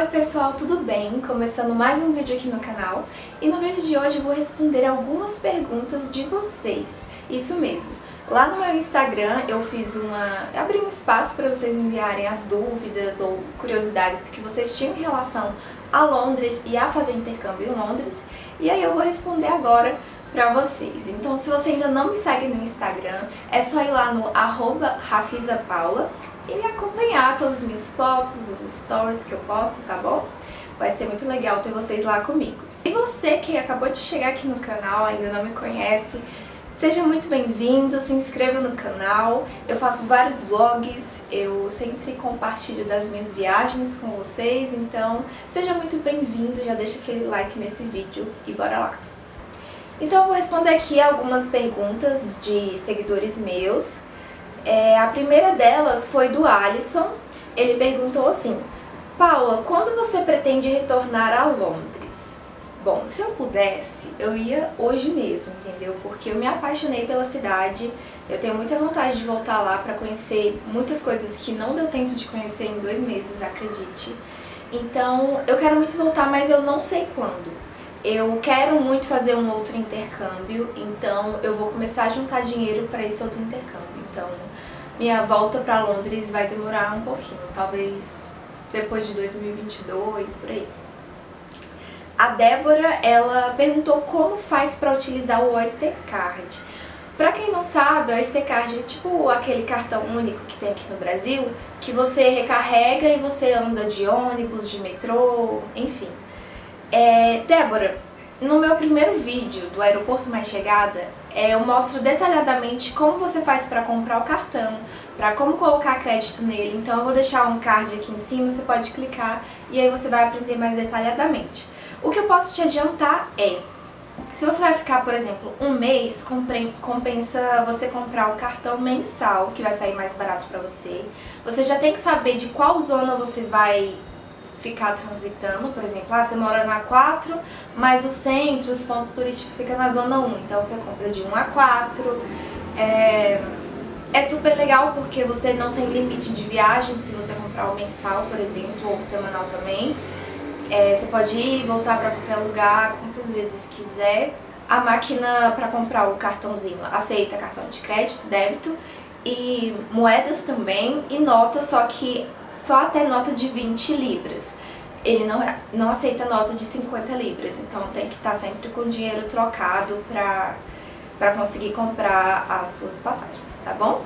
Oi pessoal, tudo bem? Começando mais um vídeo aqui no canal e no vídeo de hoje eu vou responder algumas perguntas de vocês. Isso mesmo, lá no meu Instagram eu abri um espaço para vocês enviarem as dúvidas ou curiosidades que vocês tinham em relação a Londres e a fazer intercâmbio em Londres, e aí eu vou responder agora para vocês. Então, se você ainda não me segue no Instagram, é só ir lá no @rafizapaula e me acompanhar todas as minhas fotos, os stories que eu posto, tá bom? Vai ser muito legal ter vocês lá comigo. E você que acabou de chegar aqui no canal, ainda não me conhece, seja muito bem-vindo, se inscreva no canal. Eu faço vários vlogs, eu sempre compartilho das minhas viagens com vocês, então seja muito bem-vindo, já deixa aquele like nesse vídeo e bora lá. Então eu vou responder aqui algumas perguntas de seguidores meus. A primeira delas foi do Alisson. Ele perguntou assim: Paula, quando você pretende retornar a Londres? Bom, se eu pudesse, eu ia hoje mesmo, entendeu? Porque eu me apaixonei pela cidade, eu tenho muita vontade de voltar lá para conhecer muitas coisas que não deu tempo de conhecer em 2 meses, acredite. Então, eu quero muito voltar, mas eu não sei quando. Eu quero muito fazer um outro intercâmbio, então eu vou começar a juntar dinheiro para esse outro intercâmbio. Então, minha volta para Londres vai demorar um pouquinho, talvez depois de 2022, por aí. A Débora, ela perguntou como faz para utilizar o Oyster Card. Para quem não sabe, o Oyster Card é tipo aquele cartão único que tem aqui no Brasil, que você recarrega e você anda de ônibus, de metrô, enfim. Débora, no meu primeiro vídeo do Aeroporto Mais Chegada, eu mostro detalhadamente como você faz para comprar o cartão, para como colocar crédito nele. Então eu vou deixar um card aqui em cima, você pode clicar e aí você vai aprender mais detalhadamente. O que eu posso te adiantar se você vai ficar, por exemplo, um mês, compensa você comprar o cartão mensal, que vai sair mais barato para você. Você já tem que saber de qual zona você vai ficar transitando, por exemplo, você mora na 4, mas o centro, os pontos turísticos ficam na zona 1, então você compra de 1 a 4. É super legal porque você não tem limite de viagem se você comprar o mensal, por exemplo, ou o semanal também. Você pode ir e voltar para qualquer lugar, quantas vezes quiser. A máquina para comprar o cartãozinho aceita cartão de crédito, débito, e moedas também, e nota, só que só até nota de 20 libras. Ele não aceita nota de 50 libras, então tem que estar sempre com dinheiro trocado para conseguir comprar as suas passagens, tá bom?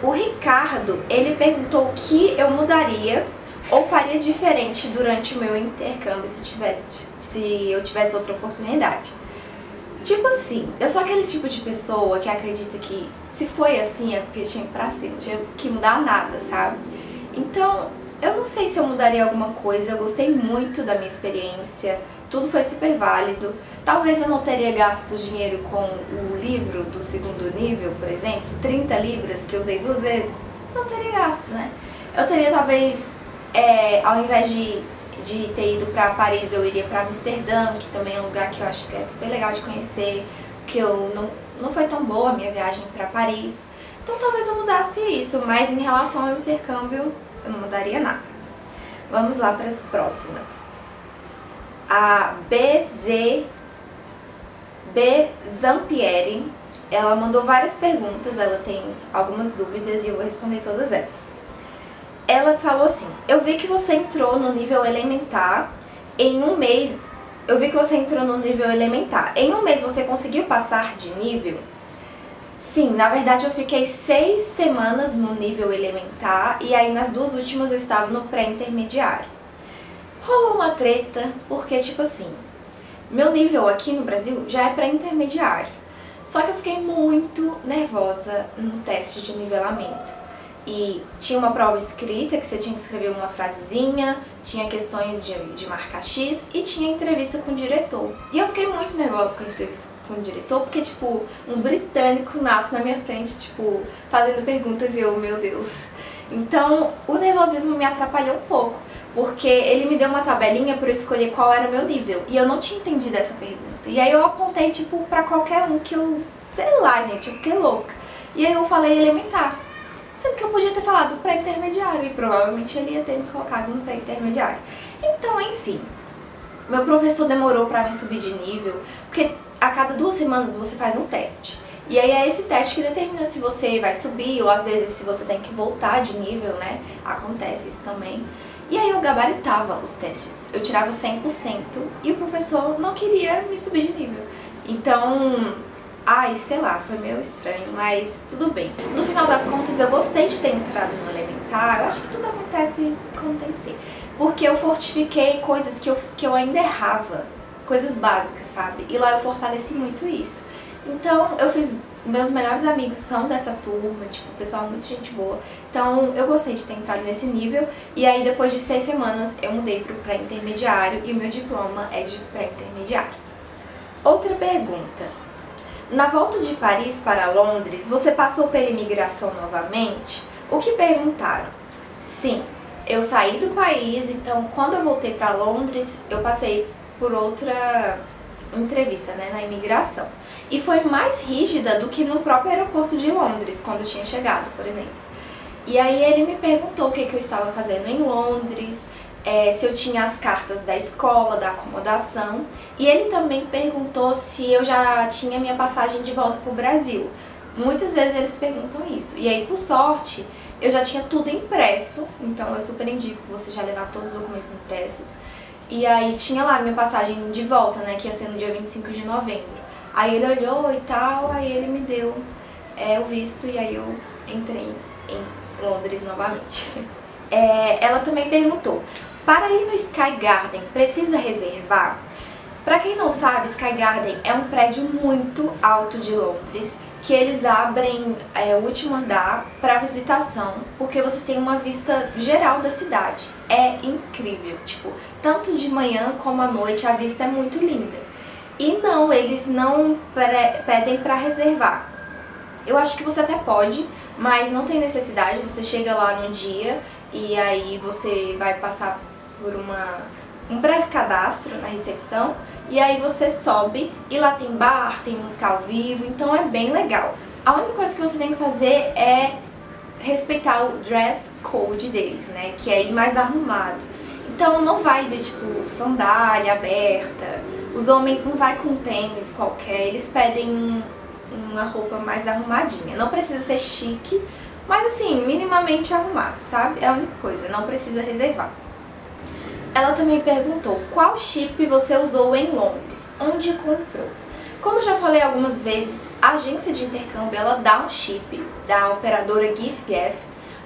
O Ricardo, ele perguntou o que eu mudaria ou faria diferente durante o meu intercâmbio se eu tivesse outra oportunidade. Tipo assim, eu sou aquele tipo de pessoa que acredita que se foi assim é porque tinha que ir pra cima, não tinha que mudar nada, sabe? Então, eu não sei se eu mudaria alguma coisa, eu gostei muito da minha experiência, tudo foi super válido. Talvez eu não teria gasto dinheiro com o livro do segundo nível, por exemplo, 30 libras, que eu usei 2 vezes, não teria gasto, né? Eu teria talvez, ao invés de ter ido pra Paris, eu iria pra Amsterdã, que também é um lugar que eu acho que é super legal de conhecer, que não foi tão boa a minha viagem pra Paris. Então talvez eu mudasse isso, mas em relação ao intercâmbio, eu não mudaria nada. Vamos lá para as próximas. A B Zampieri, ela mandou várias perguntas, ela tem algumas dúvidas e eu vou responder todas elas. Ela falou assim: eu vi que você entrou no nível elementar em um mês. Em um mês você conseguiu passar de nível? Sim, na verdade eu fiquei 6 semanas no nível elementar e aí nas 2 últimas eu estava no pré-intermediário. Rolou uma treta porque, tipo assim, meu nível aqui no Brasil já é pré-intermediário. Só que eu fiquei muito nervosa no teste de nivelamento. E tinha uma prova escrita que você tinha que escrever uma frasezinha, tinha questões de marcar X e tinha entrevista com o diretor. E eu fiquei muito nervosa com a entrevista com o diretor, porque, tipo, um britânico nato na minha frente, tipo, fazendo perguntas e eu, meu Deus. Então, o nervosismo me atrapalhou um pouco, porque ele me deu uma tabelinha para eu escolher qual era o meu nível, e eu não tinha entendido essa pergunta. E aí eu apontei, tipo, pra qualquer um que eu, sei lá, gente, eu fiquei louca. E aí eu falei elementar. sendo que eu podia ter falado pré-intermediário e provavelmente ele ia ter me colocado no pré-intermediário. Então, enfim, meu professor demorou pra me subir de nível, porque a cada 2 semanas você faz um teste. E aí é esse teste que determina se você vai subir, ou às vezes se você tem que voltar de nível, né? Acontece isso também. E aí eu gabaritava os testes, eu tirava 100% e o professor não queria me subir de nível. Então, ai, sei lá, foi meio estranho, mas tudo bem. No final das contas, eu gostei de ter entrado no elementar, eu acho que tudo acontece como tem que ser. Porque eu fortifiquei coisas que eu ainda errava, coisas básicas, sabe? E lá eu fortaleci muito isso. Então, eu fiz... Meus melhores amigos são dessa turma, tipo, pessoal muito gente boa. Então, eu gostei de ter entrado nesse nível. E aí, depois de 6 semanas, eu mudei pro pré-intermediário e o meu diploma é de pré-intermediário. Outra pergunta. Na volta de Paris para Londres, você passou pela imigração novamente? O que perguntaram? Sim, eu saí do país, então quando eu voltei para Londres, eu passei por outra entrevista, né, na imigração. E foi mais rígida do que no próprio aeroporto de Londres, quando eu tinha chegado, por exemplo. E aí ele me perguntou o que eu estava fazendo em Londres, se eu tinha as cartas da escola, da acomodação. E ele também perguntou se eu já tinha minha passagem de volta para o Brasil. Muitas vezes eles perguntam isso. E aí, por sorte, eu já tinha tudo impresso, então eu super indico você já levar todos os documentos impressos. E aí tinha lá minha passagem de volta, né, que ia ser no dia 25 de novembro. Aí ele olhou e tal, aí ele me deu o visto e aí eu entrei em Londres novamente. Ela também perguntou, para ir no Sky Garden, precisa reservar? Pra quem não sabe, Sky Garden é um prédio muito alto de Londres, que eles abrem o último andar para visitação, porque você tem uma vista geral da cidade. É incrível, tipo, tanto de manhã como à noite a vista é muito linda. E não, eles não pedem para reservar. Eu acho que você até pode, mas não tem necessidade, você chega lá no dia e aí você vai passar por um breve cadastro na recepção e aí você sobe e lá tem bar, tem música ao vivo, então é bem legal. A única coisa que você tem que fazer é respeitar o dress code deles, né, que é ir mais arrumado. Então não vai de tipo sandália aberta, os homens não vai com tênis qualquer, eles pedem uma roupa mais arrumadinha. Não precisa ser chique, mas assim, minimamente arrumado, sabe? É a única coisa, não precisa reservar. Ela também perguntou qual chip você usou em Londres, onde comprou. Como eu já falei algumas vezes, a agência de intercâmbio ela dá um chip da operadora giffgaff,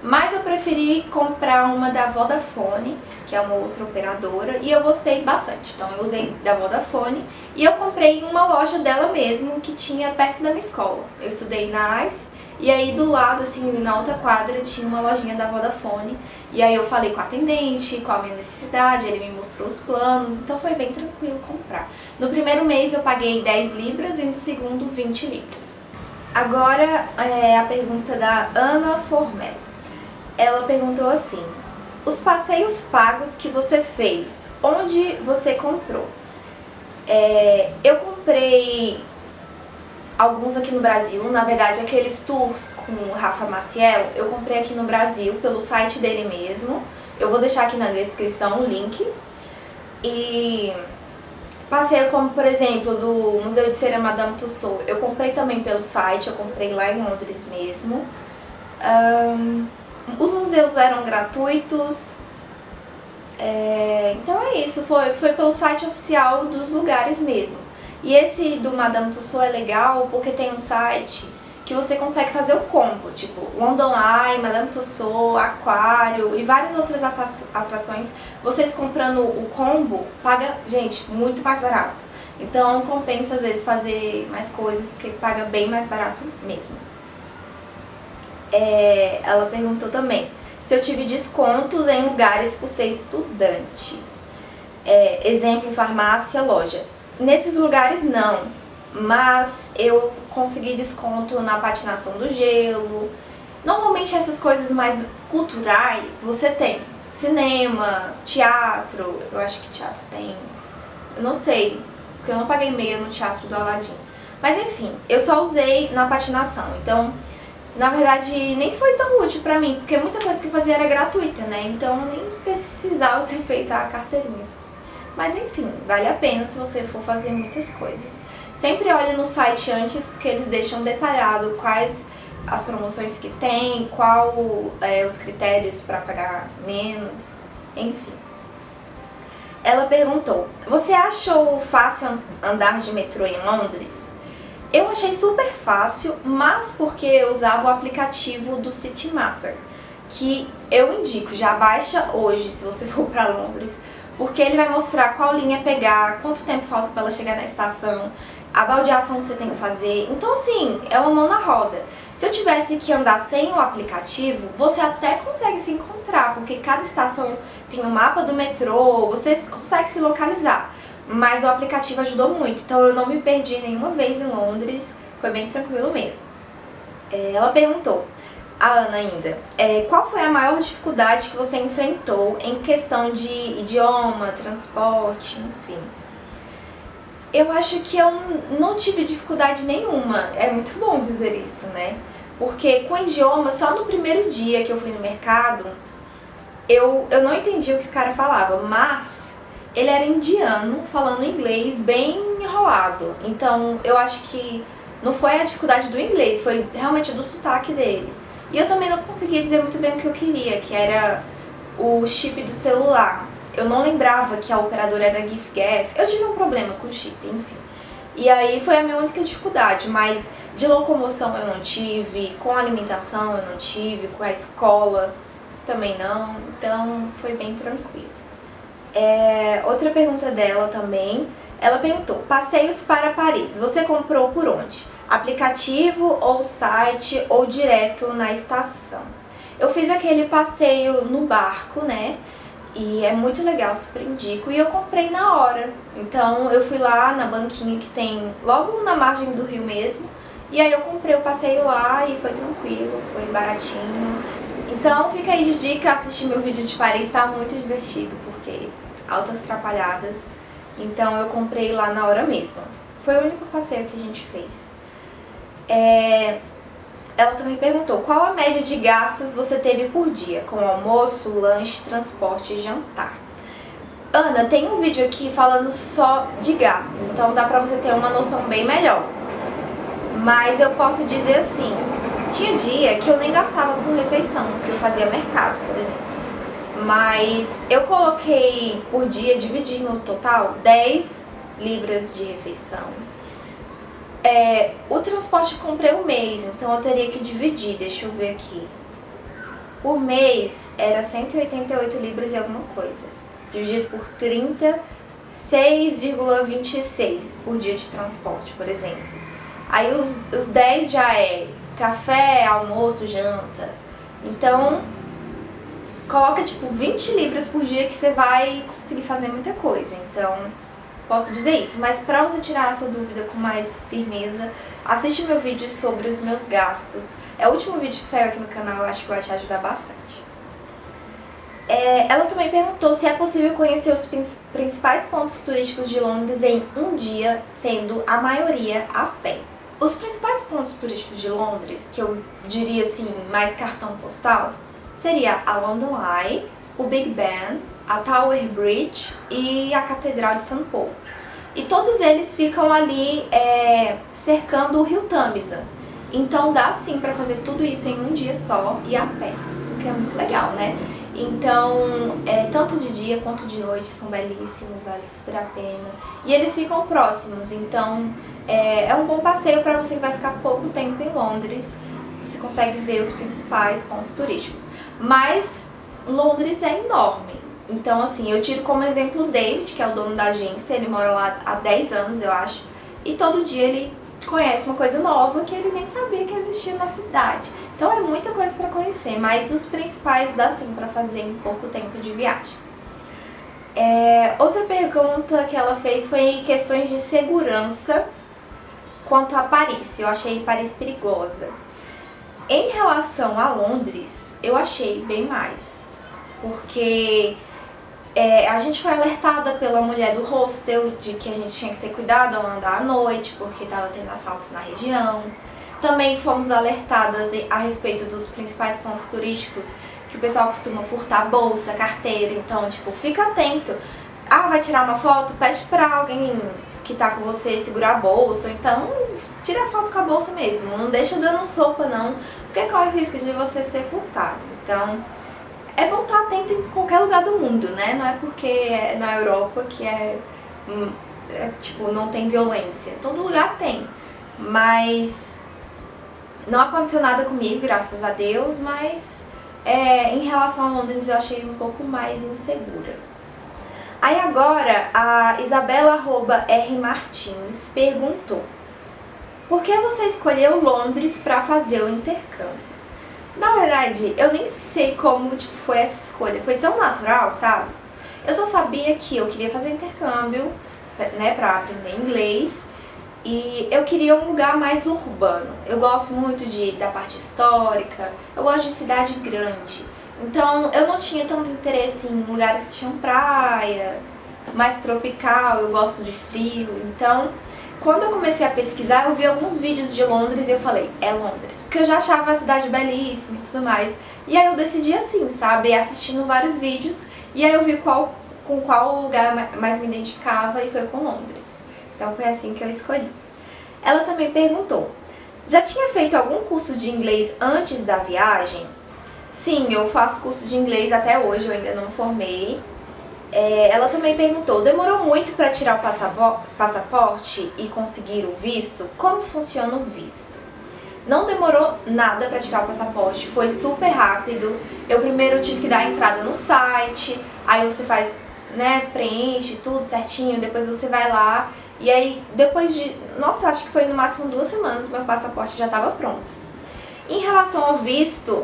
mas eu preferi comprar uma da Vodafone, que é uma outra operadora, e eu gostei bastante. Então eu usei da Vodafone e eu comprei em uma loja dela mesmo, que tinha perto da minha escola. Eu estudei na ICE, e aí do lado, assim, na outra quadra, tinha uma lojinha da Vodafone. E aí eu falei com o atendente qual a minha necessidade, ele me mostrou os planos, então foi bem tranquilo comprar. No primeiro mês eu paguei 10 libras e no segundo 20 libras. Agora a pergunta da Ana Formel. Ela perguntou assim, os passeios pagos que você fez, onde você comprou? Eu comprei alguns aqui no Brasil, na verdade aqueles tours com o Rafa Maciel, eu comprei aqui no Brasil pelo site dele mesmo. Eu vou deixar aqui na descrição o link. E passeio como, por exemplo, do Museu de Cera Madame Tussauds, eu comprei também pelo site, eu comprei lá em Londres mesmo. Os museus eram gratuitos, então é isso, foi pelo site oficial dos lugares mesmo. E esse do Madame Tussauds é legal porque tem um site que você consegue fazer o combo, tipo London Eye, Madame Tussauds, Aquário e várias outras atrações. Vocês comprando o combo, paga, gente, muito mais barato. Então compensa às vezes fazer mais coisas porque paga bem mais barato mesmo. Ela perguntou também se eu tive descontos em lugares por ser estudante. Exemplo, farmácia, loja. Nesses lugares não, mas eu consegui desconto na patinação do gelo. Normalmente essas coisas mais culturais você tem. Cinema, teatro, eu acho que teatro tem, eu não sei, porque eu não paguei meia no teatro do Aladdin. Mas enfim, eu só usei na patinação, então Na verdade, nem foi tão útil pra mim, porque muita coisa que eu fazia era gratuita, né? Então eu nem precisava ter feito a carteirinha. Mas enfim, vale a pena se você for fazer muitas coisas. Sempre olhe no site antes, porque eles deixam detalhado quais as promoções que tem, qual os critérios para pagar menos, enfim. Ela perguntou, você achou fácil andar de metrô em Londres? Eu achei super fácil, mas porque eu usava o aplicativo do Citymapper, que eu indico, já baixa hoje se você for para Londres, porque ele vai mostrar qual linha pegar, quanto tempo falta para ela chegar na estação, a baldeação que você tem que fazer. Então assim, é uma mão na roda. Se eu tivesse que andar sem o aplicativo, você até consegue se encontrar, porque cada estação tem um mapa do metrô, você consegue se localizar. Mas o aplicativo ajudou muito, então eu não me perdi nenhuma vez em Londres, foi bem tranquilo mesmo. Ela perguntou, a Ana ainda, qual foi a maior dificuldade que você enfrentou em questão de idioma, transporte, enfim? Eu acho que eu não tive dificuldade nenhuma, é muito bom dizer isso, né? Porque com o idioma, só no primeiro dia que eu fui no mercado, eu não entendi o que o cara falava, mas ele era indiano, falando inglês bem enrolado. Então eu acho que não foi a dificuldade do inglês, foi realmente do sotaque dele. E eu também não conseguia dizer muito bem o que eu queria, que era o chip do celular. Eu não lembrava que a operadora era giffgaff. Eu tive um problema com o chip, enfim. E aí foi a minha única dificuldade, mas de locomoção eu não tive, com alimentação eu não tive, com a escola também não, então foi bem tranquilo. Outra pergunta dela também, ela perguntou, passeios para Paris, você comprou por onde? Aplicativo ou site ou direto na estação? Eu fiz aquele passeio no barco, né? E é muito legal, super indico. E eu comprei na hora. Então eu fui lá na banquinha que tem logo na margem do rio mesmo. E aí eu comprei o passeio lá e foi tranquilo, foi baratinho. Então fica aí de dica, assistir meu vídeo de Paris, tá muito divertido, porque altas atrapalhadas. Então eu comprei lá na hora mesmo. Foi o único passeio que a gente fez. Ela também perguntou, qual a média de gastos você teve por dia, com almoço, lanche, transporte e jantar? Ana, tem um vídeo aqui falando só de gastos, então dá pra você ter uma noção bem melhor. Mas eu posso dizer assim, tinha dia que eu nem gastava com refeição, que eu fazia mercado, por exemplo. Mas eu coloquei por dia, dividi no total, 10 libras de refeição. O transporte eu comprei um mês, então eu teria que dividir, deixa eu ver aqui. Por mês era 188 libras e alguma coisa. Dividido por 30, 6,26 por dia de transporte, por exemplo. Aí os 10 já é café, almoço, janta. Então, coloca tipo 20 libras por dia que você vai conseguir fazer muita coisa. Então, posso dizer isso. Mas pra você tirar a sua dúvida com mais firmeza, assiste meu vídeo sobre os meus gastos. É o último vídeo que saiu aqui no canal, eu acho que vai te ajudar bastante. Ela também perguntou se é possível conhecer os principais pontos turísticos de Londres em um dia, sendo a maioria a pé. Os principais pontos turísticos de Londres, que eu diria assim, mais cartão postal, seria a London Eye, o Big Ben, a Tower Bridge e a Catedral de St. Paul. E todos eles ficam ali cercando o rio Tamisa. Então dá sim pra fazer tudo isso em um dia só e a pé, o que é muito legal, né? Então, tanto de dia quanto de noite são belíssimos, vale super a pena. E eles ficam próximos, então é um bom passeio para você que vai ficar pouco tempo em Londres. Você consegue ver os principais pontos turísticos. Mas Londres é enorme. Então, assim, eu tiro como exemplo o David, que é o dono da agência. Ele mora lá há 10 anos, eu acho. E todo dia ele conhece uma coisa nova que ele nem sabia que existia na cidade. Então é muita coisa para conhecer, mas os principais dá sim para fazer em pouco tempo de viagem. Outra pergunta que ela fez foi questões de segurança quanto a Paris. Eu achei Paris perigosa. Em relação a Londres, eu achei bem mais, porque a gente foi alertada pela mulher do hostel de que a gente tinha que ter cuidado ao andar à noite, porque estava tendo assaltos na região. Também fomos alertadas a respeito dos principais pontos turísticos, que o pessoal costuma furtar bolsa, carteira, então, tipo, fica atento. Ah, vai tirar uma foto? Pede pra alguém que tá com você segurar a bolsa, ou então tira a foto com a bolsa mesmo, não deixa dando sopa não, porque corre o risco de você ser furtado. Então, é bom estar atento em qualquer lugar do mundo, né? Não é porque é na Europa que tipo, não tem violência. Todo lugar tem, mas não aconteceu nada comigo, graças a Deus, mas em relação a Londres eu achei um pouco mais insegura. Aí agora a Isabela@rmartins perguntou: por que você escolheu Londres para fazer o intercâmbio? Na verdade, eu nem sei como tipo, foi essa escolha, foi tão natural, sabe? Eu só sabia que eu queria fazer intercâmbio, né, para aprender inglês, e eu queria um lugar mais urbano. Eu gosto muito da parte histórica, eu gosto de cidade grande. Então eu não tinha tanto interesse em lugares que tinham praia, mais tropical, eu gosto de frio. Então, quando eu comecei a pesquisar, eu vi alguns vídeos de Londres e eu falei, é Londres. Porque eu já achava a cidade belíssima e tudo mais. E aí eu decidi assim, sabe, assistindo vários vídeos, e aí eu vi com qual lugar mais me identificava e foi com Londres. Então foi assim que eu escolhi. Ela também perguntou, já tinha feito algum curso de inglês antes da viagem? Sim, eu faço curso de inglês até hoje, eu ainda não formei. Ela também perguntou, demorou muito para tirar o passaporte e conseguir o visto? Como funciona o visto? Não demorou nada para tirar o passaporte, foi super rápido. Eu primeiro tive que dar a entrada no site, aí você faz, né, preenche tudo certinho, depois você vai lá. E aí, depois de, nossa, acho que foi no máximo 2 semanas, meu passaporte já estava pronto. Em relação ao visto,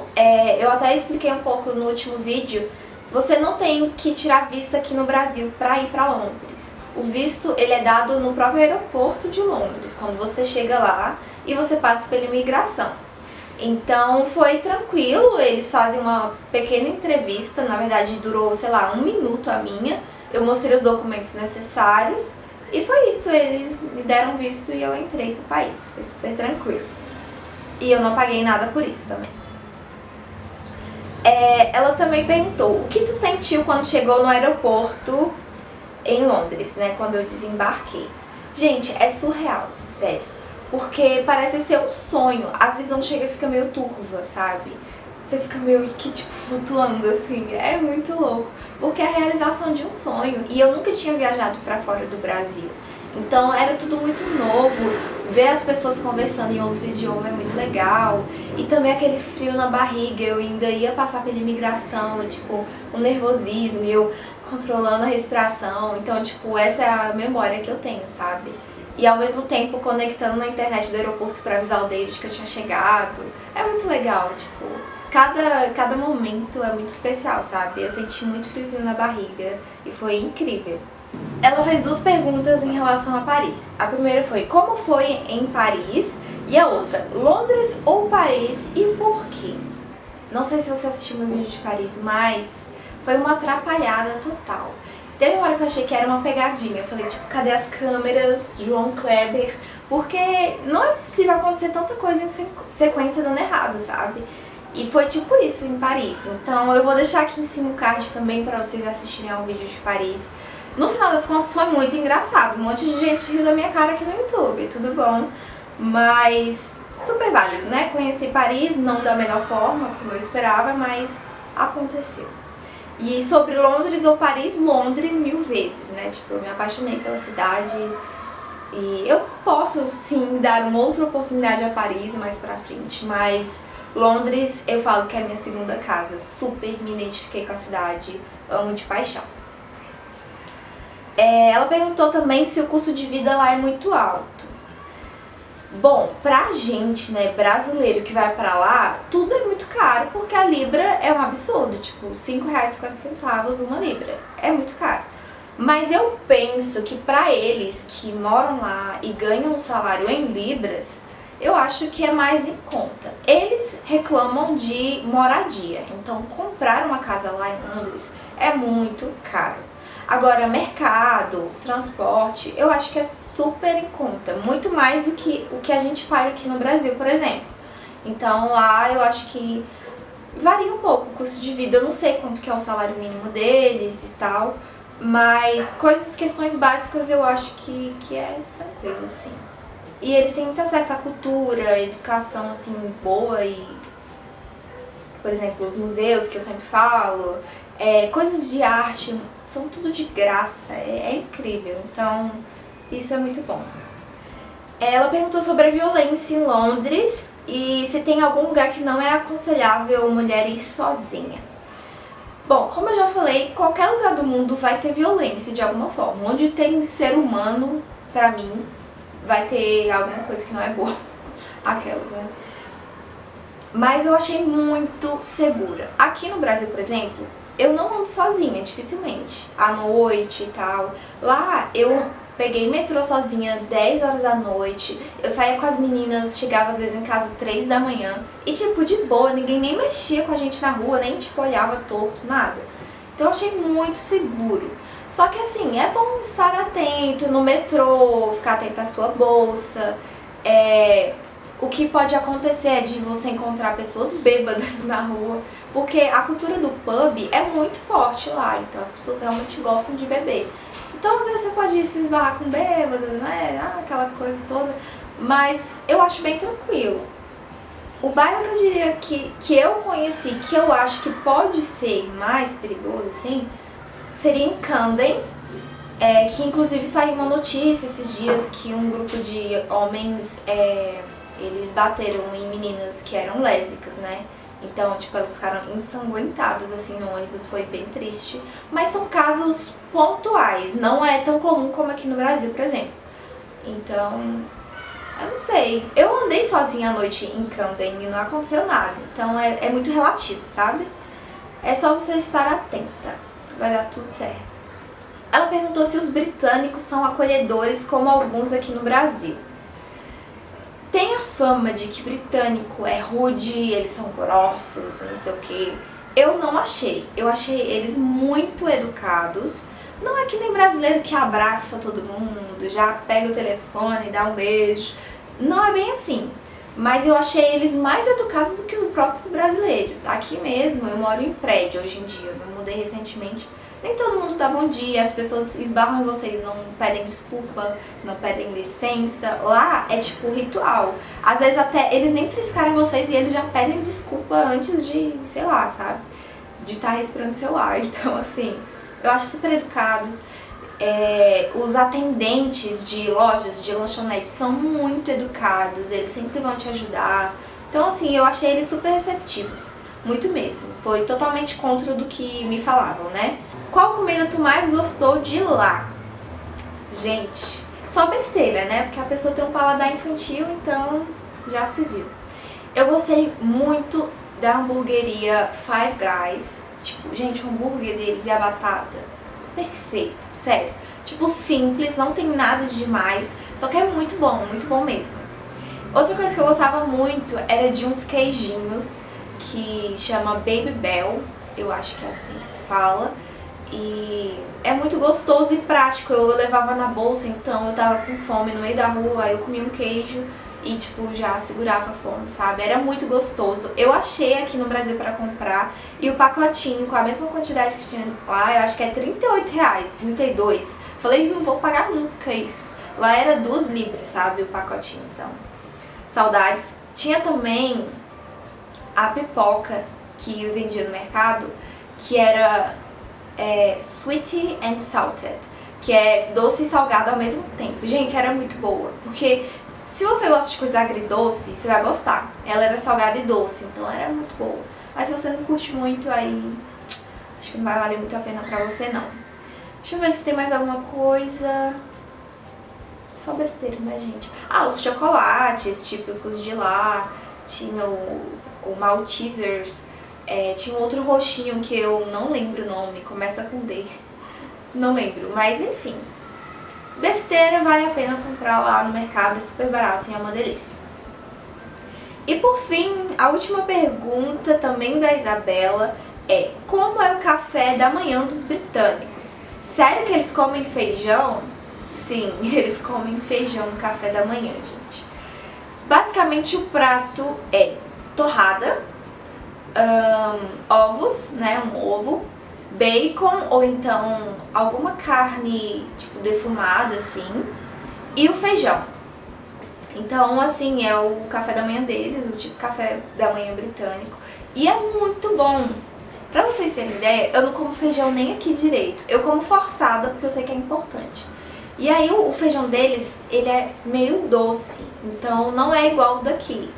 eu até expliquei um pouco no último vídeo, você não tem que tirar visto aqui no Brasil para ir para Londres. O visto ele é dado no próprio aeroporto de Londres, quando você chega lá e você passa pela imigração. Então foi tranquilo, eles fazem uma pequena entrevista, na verdade durou, sei lá, 1 minuto a minha. Eu mostrei os documentos necessários e foi isso, eles me deram visto e eu entrei pro país, foi super tranquilo. E eu não paguei nada por isso também. Ela também perguntou, o que tu sentiu quando chegou no aeroporto em Londres, né, quando eu desembarquei? Gente, é surreal, sério, porque parece ser um sonho, a visão chega e fica meio turva, sabe? Você fica meio que tipo flutuando assim, é muito louco, porque é a realização de um sonho, e eu nunca tinha viajado pra fora do Brasil. Então era tudo muito novo, ver as pessoas conversando em outro idioma é muito legal. E também aquele frio na barriga, eu ainda ia passar pela imigração, e, tipo, um nervosismo, e eu controlando a respiração. Então, tipo, essa é a memória que eu tenho, sabe? E ao mesmo tempo conectando na internet do aeroporto pra avisar o David que eu tinha chegado. É muito legal, tipo, cada momento é muito especial, sabe? Eu senti muito friozinho na barriga e foi incrível. Ela fez 2 perguntas em relação a Paris. A primeira foi, como foi em Paris? E a outra, Londres ou Paris e por quê? Não sei se você assistiu meu vídeo de Paris, mas foi uma atrapalhada total. Teve uma hora que eu achei que era uma pegadinha. Eu falei, tipo, cadê as câmeras, João Kleber? Porque não é possível acontecer tanta coisa em sequência dando errado, sabe? E foi tipo isso em Paris. Então eu vou deixar aqui em cima o card também pra vocês assistirem ao vídeo de Paris. No final das contas foi muito engraçado, um monte de gente riu da minha cara aqui no YouTube, tudo bom, mas super válido, né? Conheci Paris, não da melhor forma, como eu esperava, mas aconteceu. E sobre Londres ou Paris, Londres 1000 vezes, né? Tipo, eu me apaixonei pela cidade e eu posso sim dar uma outra oportunidade a Paris mais pra frente, mas Londres eu falo que é a minha segunda casa, super me identifiquei com a cidade, amo de paixão. Ela perguntou também se o custo de vida lá é muito alto. Bom, pra gente, né, brasileiro que vai pra lá, tudo é muito caro, porque a libra é um absurdo, tipo, R$5,50 uma libra, é muito caro. Mas eu penso que pra eles que moram lá e ganham um salário em libras, eu acho que é mais em conta. Eles reclamam de moradia, então comprar uma casa lá em Londres é muito caro. Agora, mercado, transporte, eu acho que é super em conta, muito mais do que o que a gente paga aqui no Brasil, por exemplo. Então lá eu acho que varia um pouco o custo de vida, eu não sei quanto que é o salário mínimo deles e tal, mas questões básicas eu acho que é tranquilo, sim. E eles têm muito acesso à cultura, educação, assim, boa e, por exemplo, os museus que eu sempre falo, coisas de arte, são tudo de graça, é incrível, então isso é muito bom. Ela perguntou sobre a violência em Londres e se tem algum lugar que não é aconselhável mulher ir sozinha. Bom, como eu já falei, qualquer lugar do mundo vai ter violência de alguma forma. Onde tem ser humano, pra mim, vai ter alguma coisa que não é boa. Aquelas, né? Mas eu achei muito segura. Aqui no Brasil, por exemplo, eu não ando sozinha, dificilmente. À noite e tal. Lá eu peguei metrô sozinha 10 horas da noite. Eu saía com as meninas, chegava às vezes em casa 3 da manhã. E tipo, de boa, ninguém nem mexia com a gente na rua, nem tipo olhava torto, nada. Então eu achei muito seguro. Só que assim, é bom estar atento no metrô, ficar atento à sua bolsa. O que pode acontecer é de você encontrar pessoas bêbadas na rua, porque a cultura do pub é muito forte lá, então as pessoas realmente gostam de beber. Então às vezes você pode se esbarrar com bêbado, né, aquela coisa toda, mas eu acho bem tranquilo. O bairro que eu diria que eu conheci, que eu acho que pode ser mais perigoso, assim, seria em Camden, que inclusive saiu uma notícia esses dias que um grupo de homens, eles bateram em meninas que eram lésbicas, né? Então, tipo, elas ficaram ensanguentadas, assim, no ônibus, foi bem triste. Mas são casos pontuais, não é tão comum como aqui no Brasil, por exemplo. Então, eu não sei. Eu andei sozinha à noite em Camden e não aconteceu nada. Então, é muito relativo, sabe? É só você estar atenta, vai dar tudo certo. Ela perguntou se os britânicos são acolhedores como alguns aqui no Brasil. Tem a fama de que britânico é rude, eles são grossos, não sei o que. Eu não achei. Eu achei eles muito educados. Não é que nem brasileiro que abraça todo mundo, já pega o telefone, dá um beijo. Não é bem assim. Mas eu achei eles mais educados do que os próprios brasileiros. Aqui mesmo, eu moro em prédio hoje em dia, eu me mudei recentemente. Nem todo mundo dá bom dia, as pessoas esbarram em vocês, não pedem desculpa, não pedem licença. Lá é tipo ritual. Às vezes até eles nem triscaram em vocês e eles já pedem desculpa antes de, sei lá, sabe? De estar respirando seu ar. Então assim, eu acho super educados. Os atendentes de lojas, de lanchonetes são muito educados, eles sempre vão te ajudar. Então assim, eu achei eles super receptivos. Muito mesmo. Foi totalmente contra do que me falavam, né? Qual comida tu mais gostou de lá? Gente, só besteira, né? Porque a pessoa tem um paladar infantil, então já se viu. Eu gostei muito da hamburgueria Five Guys. Tipo, gente, o hambúrguer deles e a batata, perfeito, sério. Tipo, simples, não tem nada de demais, só que é muito bom mesmo. Outra coisa que eu gostava muito era de uns queijinhos que chama Baby Bell, eu acho que é assim que se fala. E é muito gostoso e prático, eu levava na bolsa, então eu tava com fome no meio da rua, aí eu comia um queijo e tipo, já segurava a fome, sabe? Era muito gostoso. Eu achei aqui no Brasil pra comprar e o pacotinho com a mesma quantidade que tinha lá, eu acho que é R$38, 32. Falei, não vou pagar nunca isso. Lá era 2 libras, sabe, o pacotinho, então. Saudades. Tinha também a pipoca que eu vendia no mercado, que era sweet and salted, que é doce e salgado ao mesmo tempo. Gente, era muito boa, porque se você gosta de coisa agridoce, você vai gostar. Ela era salgada e doce, então era muito boa. Mas se você não curte muito, aí acho que não vai valer muito a pena pra você, não. Deixa eu ver se tem mais alguma coisa. Só besteira, né, gente? Ah, os chocolates típicos de lá. Tinha o Maltesers. Tinha um outro roxinho que eu não lembro o nome, começa com D. Não lembro, mas enfim. Besteira, vale a pena comprar lá no mercado, é super barato e é uma delícia. E por fim, a última pergunta também da Isabela é: como é o café da manhã dos britânicos? Sério que eles comem feijão? Sim, eles comem feijão no café da manhã, gente. Basicamente o prato é torrada, ovos, né, um ovo, bacon ou então alguma carne tipo defumada assim, e o feijão. Então assim, é o café da manhã deles, o tipo café da manhã britânico, e é muito bom. Pra vocês terem ideia, eu não como feijão nem aqui direito, eu como forçada porque eu sei que é importante. E aí o feijão deles, ele é meio doce, então não é igual o daqui.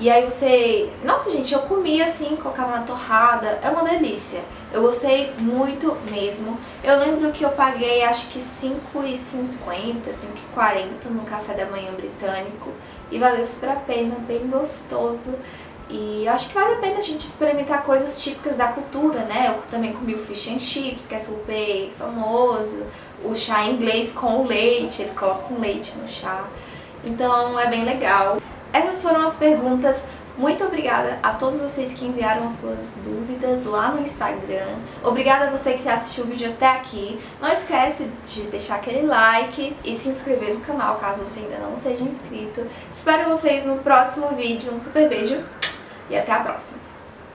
E aí você... Nossa, gente, eu comia assim, colocava na torrada, é uma delícia. Eu gostei muito mesmo. Eu lembro que eu paguei acho que R$5,50, R$5,40 no café da manhã britânico. E valeu super a pena, bem gostoso. E acho que vale a pena a gente experimentar coisas típicas da cultura, né? Eu também comi o fish and chips, que é super famoso. O chá inglês com leite, eles colocam leite no chá. Então é bem legal. Essas foram as perguntas. Muito obrigada a todos vocês que enviaram as suas dúvidas lá no Instagram. Obrigada a você que assistiu o vídeo até aqui. Não esquece de deixar aquele like e se inscrever no canal caso você ainda não seja inscrito. Espero vocês no próximo vídeo. Um super beijo e até a próxima!